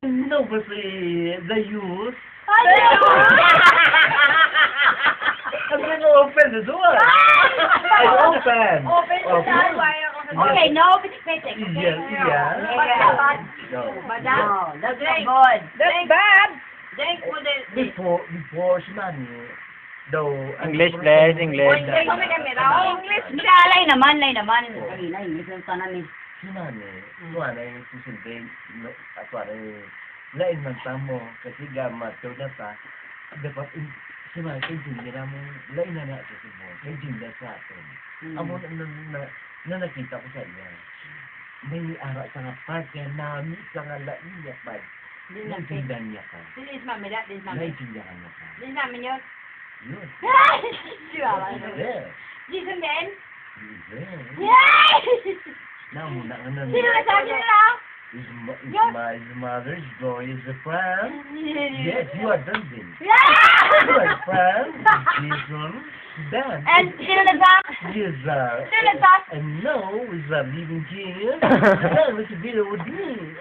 No, kasi the youth. I'm going to open the door. I open. Open the door. Okay, no expecting. Yeah, yeah. No. No, that's not good. That's bad. Drink mo din. Before si Mami, though... English, please, English. English. Lay naman. Kanina, English lang sana ni. Si Mami, wala yung susunod, para lain man tamo, kasi gamat daw na ta, dapat, si Mami, intindihan mo, lain na na sa subo, intindihan sa atin. Amo na nakita ko sa iya, may ara sa nga part, kaya nami sa nga lain niya part, naintindihan niya ka. This is mami, that is mami. Naintindihan niya ka. This is mami yun. Yun. Chihuahua. There. Jason din? There. Yay! Nauna ka na. Sino na sabi nila? His mother's boy is a friend. Yes, you are dancing. You Yeah! are friend. Jason, dance. And sino nagsak? Yes, Sino nagsak? and now is living here. Now it's a video with me.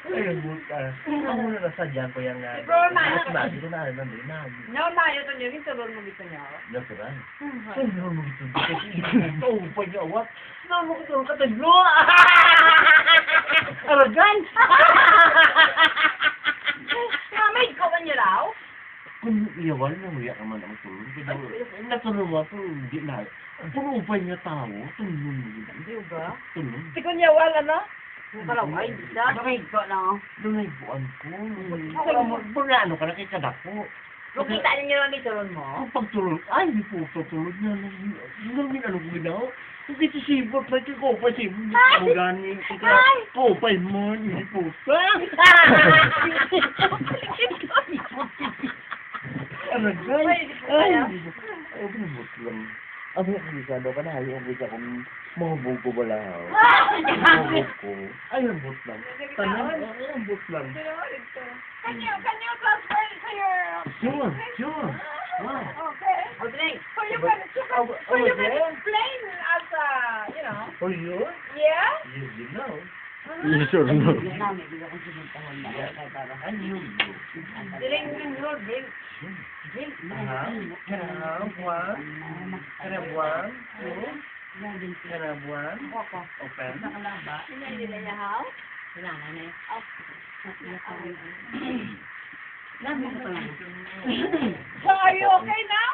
Ay, buta. Ako na nasadyan ko yung nga. Siguro, man. Mas ko na alam din na. No, Mayo, ito niyo. Ito mo gusto niya. Natural. Sino mo gusto? Oh, pa niya, what? Sino mo gusto? Kataglo! Aragan! Mamay ko ba niyo raw? Kung iyawan na mo, ka man ang tulog. Natulog mo, hindi na. Kung upay niya tao, tulog mo. Hindi ba? Tulog. Si Kunya wala na. Kalaway, Marig ko lang. Lunaybuan ko. Ano ka na kay kadako. Kung kita ninyo naman ituron mo. Ang pagtulog, ay, hindi po tutulog na. Hindi ano ko ginaw. Hindi si Sibot, like ko pa Sibot. Hindi ko gani. Po, pa mo, hindi po. Ano gani? Ay, pinabot lang. Ang pinabot ka na, ayaw ko kung mahubog ko wala. Mahubog ko. Ay, ang bot lang. Tanong, ang bot lang. Can you transfer to your... Sure. Wow. Okay. O, drink. So you can explain as you know. For you? Yeah? Yes, you know. You sure no? Yan namin, hindi ako sinuntahan na. I knew you. Drink, drink. Drink. Can I have one? Can I have one? Two? Can I have one? Open. Nakalaba. Hindi niya how? Wala na na. So are you okay now?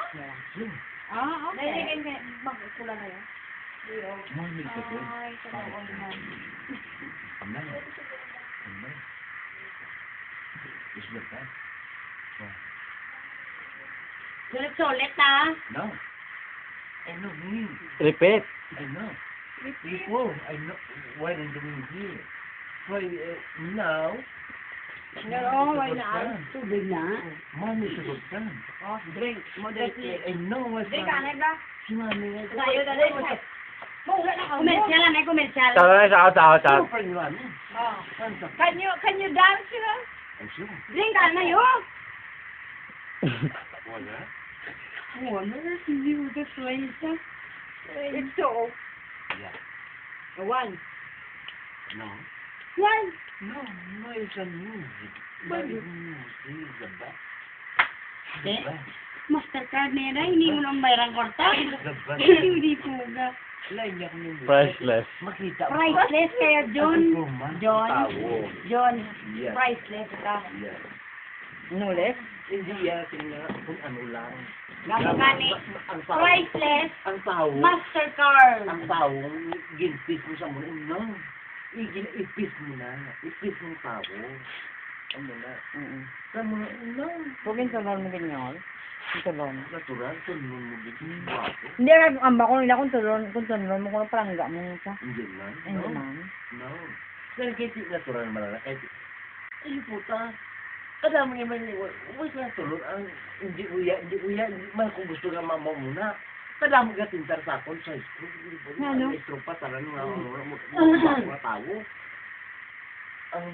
Ah, okay. Nahihigin magkula na yun? Mommy, it's okay. Ay, salamat naman. No. It's not that. Sulit-sulit na. No. I know me. Repeat. I know. Before, I know. Why don't you mean here? So, now. Oo, why not? Tubig na. Mommy is a good friend. Oh, drink. Moderate. I know what's Hindi ka, nagla. Si Mommy. Tayo na rin. Mula na ka. Komersyal lang, may komersyal. Out. Friend you are. Oh. Can you dance, you know? I'm sure. Drink ka na yun. Wala. Wala na, hindi mo ito swelta. It's so. Yeah. One. No. One. No, it's a music. But- Music is the best. Eh? The best. Mastercard na yan, hindi mo nang bayarang korta. The best. Hindi po ga. Lain niya kung yung Priceless. makita mo. Priceless kaya, John. John. Tawo. John. Yes. Priceless ka. Yes. No less? Hindi yan, tingnan kung ano lang. Gani. Ang tao. Priceless. Ang tao. Mastercard. Ang tao, ginpis mo sa muna. No. Ipis mo na. Ipis mo tao. Ano na. Sa muna, no. Huwag yung tulon mo ganyan. Tulon. Natural, tulungan mo dito. Wapo. Hindi na amba ko nila kung tulon mo kung palangga mo sa. Hindi man. Hindi No. man. No. Dahil kahit natural malala. Kahit, ay puta. Alam mo naman, huwag na tulog. Hindi uya, man kung gusto nga mama muna. Alam mo ka tintar sa akon sa school. Ano? Istro pa, taran nga mga tao. Ang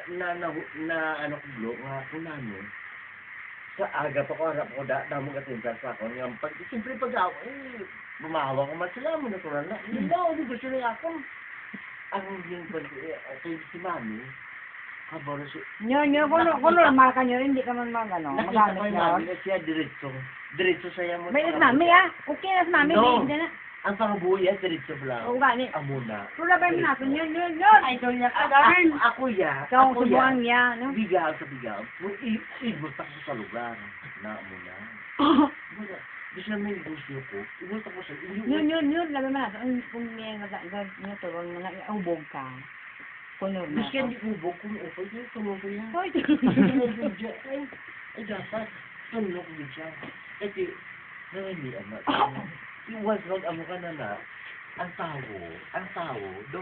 ano ko blo, nga ako namin. Sa aga pa ko, harap ko, damo ka tintar sa akon. Siyempre pag-awa, bumahawa ko man sila mo natural na. Hindi na, hindi gusto nila ako. Ang yung si Mami, kabaro si... Nyo, kung normal ka nyo, hindi ka man ano, Nakita magamit ko yung nyo. Mami na siya diretso saya mo. May mami okay na si mami, No. hindi na. Ang pangabuhi yan, diretso lang. Oo gani. Amuna. Pula ba yung natin yun. Idol niya ka, Ako ya. Ikaw ang Ako subuan niya, no? Bigaw sa bigaw. Ibultak ko sa lugar. Na muna. Muna. Di siya may gusto ko. Ibultak ko sa... Yun, labi mo natin. Kung niya turon mo na, ubog ka. Kung normal Miski ka. hindi ubog kung upay. Yung tunog ko yan. Hoy, Ay, dapat. Tunog din siya. Kasi, hindi anak. Iwas mag amo ka na na. Ang tao, do,